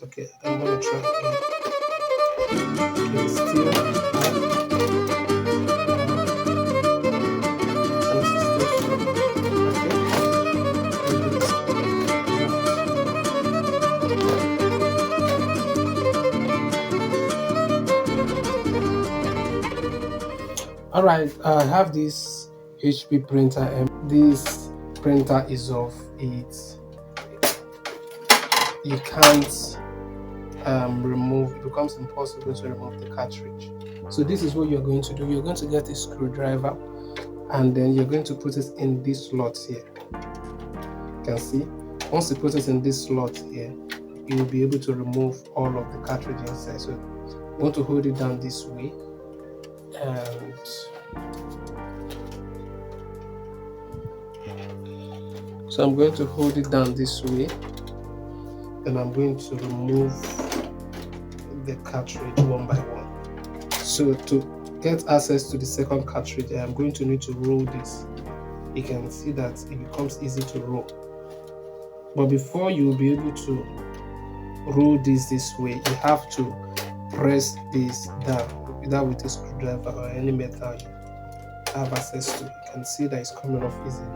Okay, I'm gonna try again. Okay, it's still all right. I have this HP printer, and this printer is off. You can't remove. It becomes impossible to remove the cartridge. So this is what you're going to do. You're going to get a screwdriver, and then you're going to put it in this slot here. You can see. Once you put it in this slot here, you will be able to remove all of the cartridge inside. So you want to hold it down this way, and so I'm going to hold it down this way, and I'm going to remove the cartridge one by one. So to get access to the second cartridge, I'm going to need to roll this. You can see that it becomes easy to roll. But before you will be able to roll this way, you have to press this down, either with a screwdriver or any metal you have access to. You can see that it's coming off easily.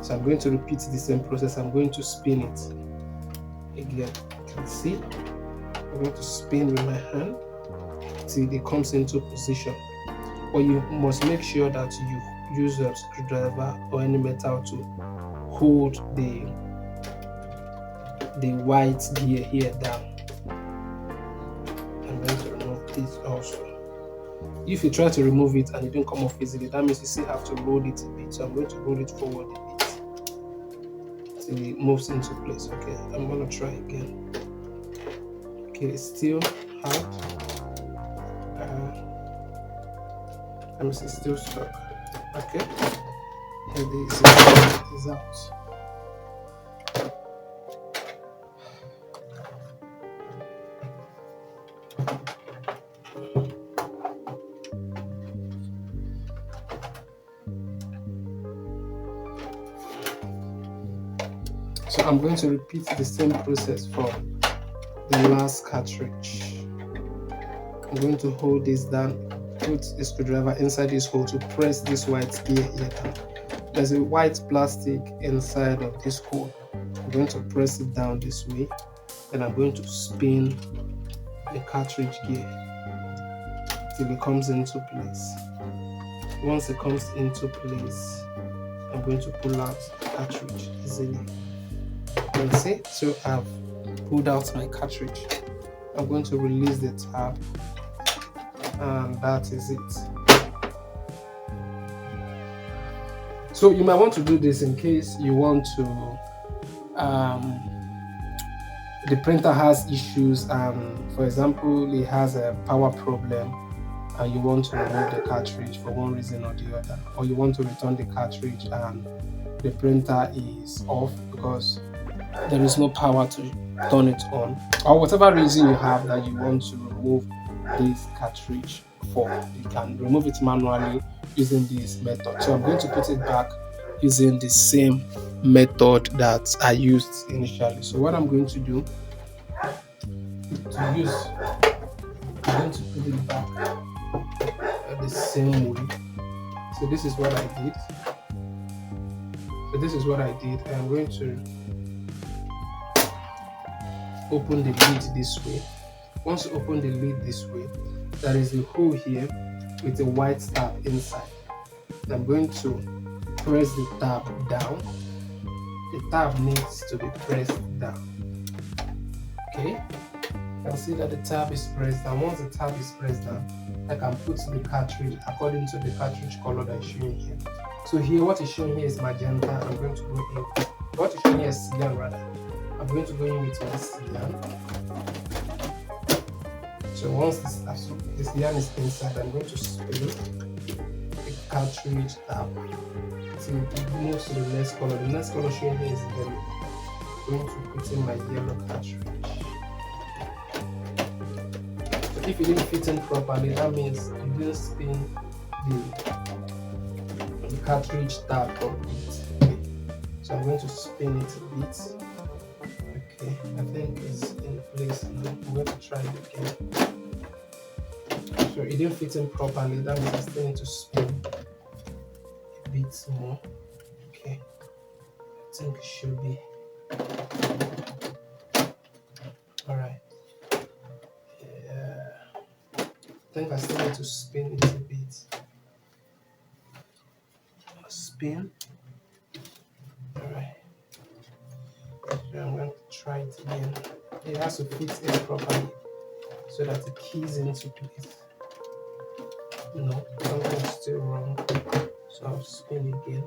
So I'm going to repeat the same process. I'm going to spin it again. You can see I'm going to spin with my hand till it comes into position. But you must make sure that you use a screwdriver or any metal to hold the white gear here down. I'm going to remove this also. If you try to remove it and it don't come off easily, that means you still have to roll it a bit. So I'm going to roll it forward a bit till it moves into place. Okay, I'm going to try again. Okay, it's still hard. It's still stuck. Okay, here this is out. So I'm going to repeat the same process for the last cartridge. I'm going to hold this down, put a screwdriver inside this hole to press this white gear here down. There's a white plastic inside of this hole. I'm going to press it down this way, and I'm going to spin the cartridge gear till it comes into place. Once it comes into place, I'm going to pull out the cartridge easily. You can see, so I've pulled out my cartridge. I'm going to release the tab, and that is it. So you might want to do this in case you want to the printer has issues, and for example it has a power problem, and you want to remove the cartridge for one reason or the other, or you want to return the cartridge and the printer is off because there is no power to turn it on, or whatever reason you have that you want to remove this cartridge for, you can remove it manually using this method. So I'm going to put it back using the same method that I used initially. So what I'm going to do I'm going to put it back the same way. So this is what I did. I'm going to open the lid this way. Once you open the lid this way, there is a hole here with a white tab inside. I'm going to press the tab down. The tab needs to be pressed down. Okay, you can see that the tab is pressed down. Once the tab is pressed down, I can put the cartridge according to the cartridge color that is showing here. So here, what is showing here is magenta. I'm going to go in. What is showing here is cyan rather. I'm going to go in with this cyan. So once this cyan is inside, I'm going to spin the cartridge tab till it moves to the next color. The next color showing here is yellow. I'm going to put in my yellow cartridge. So if it didn't fit in properly, that means you didn't spin the cartridge tab properly. So I'm going to spin it a bit. Okay, I think it's in place. this now. I'm going to try it again. So it didn't fit in properly. That means I still need to spin a bit more. Okay, I think it should be all right. Yeah, I think I still need to spin it a bit. Spin. All right. So I'm going to try it again. It has to fit in properly so that it keys into place. No, something is still wrong. So I'll spin again.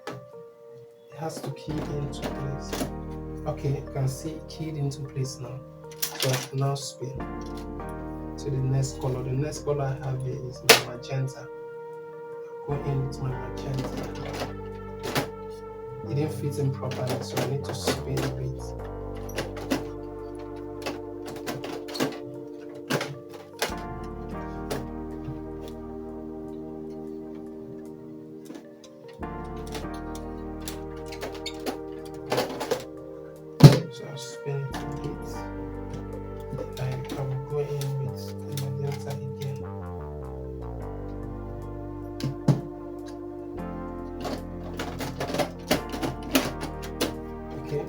It has to key into place. Okay, you can see it keyed into place now. So I can now spin to the next color. The next color I have here is my magenta. I'll go in with my magenta. It didn't fit in properly, so I need to spin a bit. So I'll spin it a bit. I will go in with the magenta again. Okay,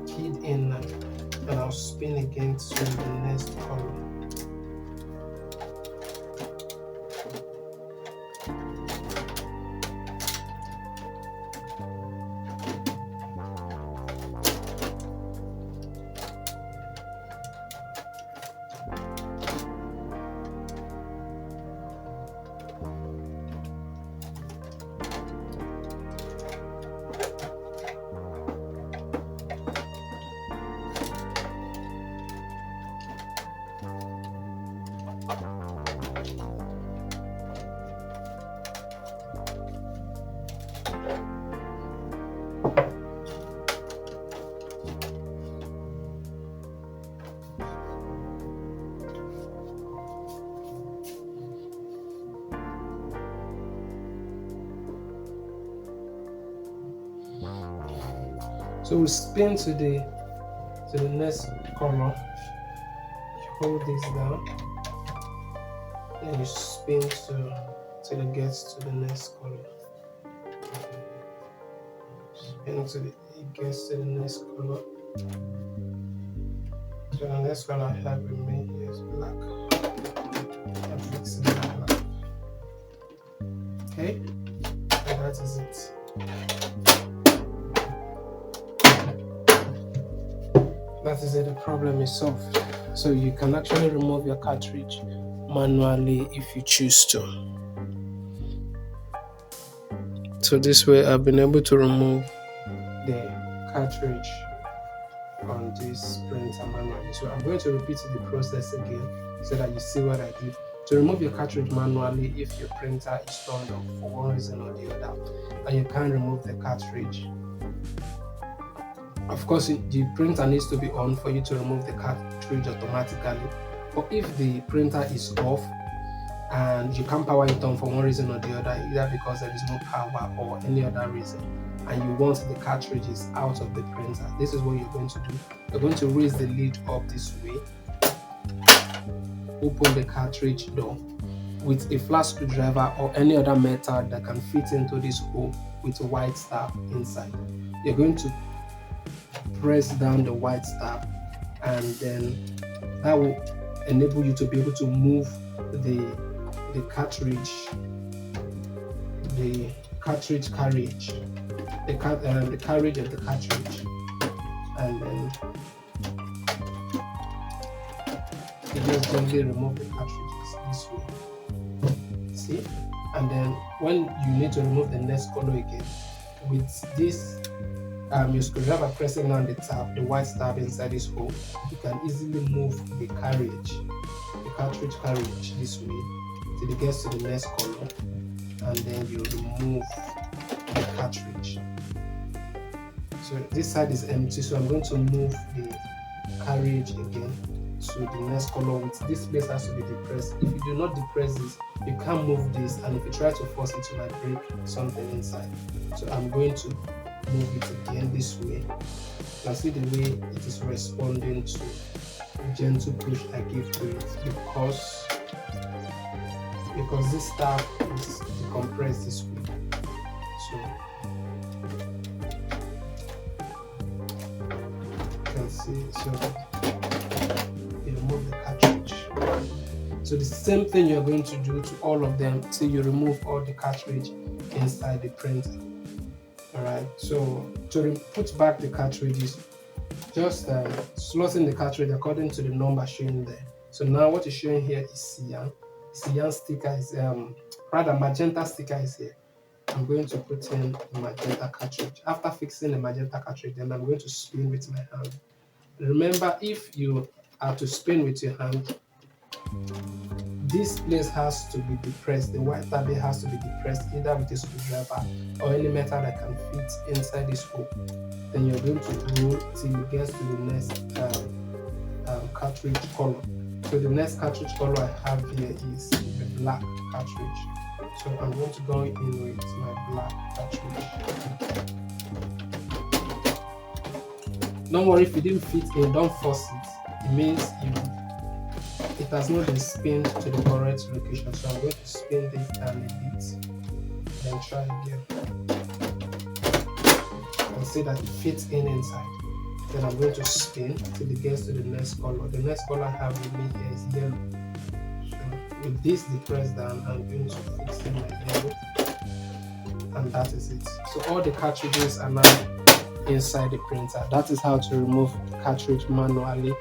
keyed in now, and I'll spin again to the next color. So we spin to the next color. You hold this down, then you spin till it gets to the next color. Spin till it gets to the next color. So the next color I have with me is black. I'm fixing it black. Okay, and that is it. That is it, the problem is solved. So you can actually remove your cartridge manually if you choose to. So this way I've been able to remove the cartridge on this printer manually. So I'm going to repeat the process again so that you see what I did. To remove your cartridge manually if your printer is turned off for one reason or the other and you can't remove the cartridge. Of course, the printer needs to be on for you to remove the cartridge automatically. But if the printer is off and you can't power it on for one reason or the other, either because there is no power or any other reason, and you want the cartridges out of the printer, this is what you're going to do. You're going to raise the lid up this way, open the cartridge door with a flat screwdriver or any other metal that can fit into this hole with a white stab inside. You're going to press down the white stab, and then that will enable you to be able to move the cartridge carriage, the carriage of the cartridge, and then you just gently remove the cartridges this way. See, and then when you need to remove the next color again, with this your screwdriver pressing on the tab, the white tab inside this hole, you can easily move the cartridge carriage this way till it gets to the next color, and then you remove the cartridge. So this side is empty, so I'm going to move the carriage again to the next color. With this place has to be depressed. If you do not depress this, you can't move this, and if you try to force it, you might break something inside. So I'm going to move it again this way. You can see the way it is responding to the gentle push I give to it, because this tab is decompressed this way. So you can see, so you remove the cartridge. So the same thing you're going to do to all of them till you remove all the cartridge inside the printer. Alright, so to put back the cartridges, just slot in the cartridge according to the number shown there. So now what is showing here is cyan. Cyan sticker is rather magenta sticker is here. I'm going to put in the magenta cartridge. After fixing the magenta cartridge, then I'm going to spin with my hand. Remember, if you are to spin with your hand, this place has to be depressed. The white tab has to be depressed either with a screwdriver or any metal that can fit inside this hole. Then you're going to roll till it gets to the next cartridge color. So the next cartridge color I have here is the black cartridge. So I'm going to go in with my black cartridge. Don't worry if you didn't fit in, don't force it. It means it has not been spinned to the correct location. So I'm going to spin this down a bit, then try again. And see that it fits inside. Then I'm going to spin till it gets to the next color. The next color I have with me here is yellow. So with this depressed down, I'm going to fix in my yellow, and that is it. So all the cartridges are now inside the printer. That is how to remove the cartridge manually.